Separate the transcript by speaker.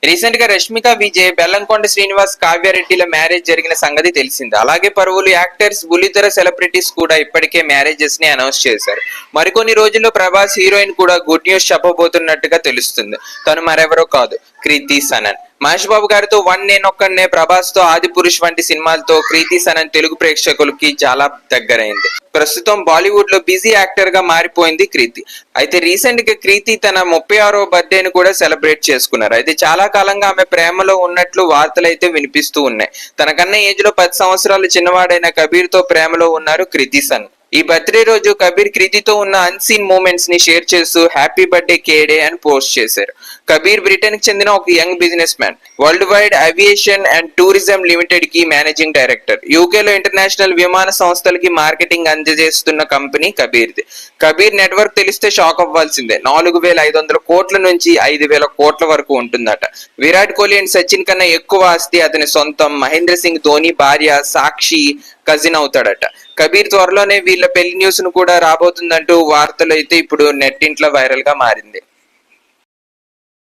Speaker 1: Recent గా Rashmika Vijay, Bellamkonda Srinivas, కావ్యారెడ్డిల marriage జరిగిన సంగతి తెలిసింది. అలాగే పలువురు యాక్టర్స్, బుల్లితెర సెలబ్రిటీస్ కూడా ఇప్పటికే మ్యారేజెస్ ని అనౌన్స్ చేశారు. మరికొన్ని రోజుల్లో ప్రభాస్ హీరోయిన్ కూడా గుడ్ న్యూస్ చెప్పబోతున్నట్టుగా తెలుస్తుంది. తను మరెవరో కాదు, కృతి సనన్. మహేష్ బాబు గారితో వన్ నేనొక్కడినే, ప్రభాస్ తో ఆదిపురుష్ వంటి సినిమాలతో కృతి సనన్ తెలుగు ప్రేక్షకులకి చాలా దగ్గరైంది. ప్రస్తుతం బాలీవుడ్ లో బిజీ యాక్టర్ గా మారిపోయింది కృతి. అయితే రీసెంట్ గా కృతి తన 36వ బర్త్డేను కూడా సెలబ్రేట్ చేసుకున్నారు. అయితే చాలా కాలంగా ఆమె ప్రేమలో ఉన్నట్లు వార్తలు అయితే వినిపిస్తూ ఉన్నాయి. తనకన్నా ఏజ్ లో 10 సంవత్సరాలు చిన్నవాడైన కబీర్ తో ప్రేమలో ఉన్నారు కృతి సనన్. ఈ బర్త్డే రోజు కబీర్ కృతితో ఉన్న అన్సీన్ మూమెంట్స్ ని షేర్ చేస్తూ హ్యాపీ బర్త్డే కేడే అని పోస్ట్ చేశారు. కబీర్ బ్రిటన్ కి చెందిన ఒక young business man, world wide aviation and tourism limited కి మేనేజింగ్ డైరెక్టర్. యూకేలో ఇంటర్నేషనల్ విమాన సంస్థలకి మార్కెటింగ్ అందజేస్తున్న కంపెనీ కబీర్ది. కబీర్ నెట్వర్క్ తెలిస్తే షాక్ అవ్వాల్సిందే. 4,500 కోట్ల నుంచి 5,000 కోట్ల వరకు ఉంటుందట. విరాట్ కోహ్లీ అండ్ సచిన్ కన్నా ఎక్కువ ఆస్తి అతని సొంతం. మహేంద్ర సింగ్ ధోని భార్య సాక్షి కజిన్ అవుతాడట. కబీర్ త్వరలోనే వీళ్ళ పెళ్లి న్యూస్ ను కూడా రాబోతుందంటూ వార్తలు అయితే ఇప్పుడు నెట్టింట్లో వైరల్ గా మారింది.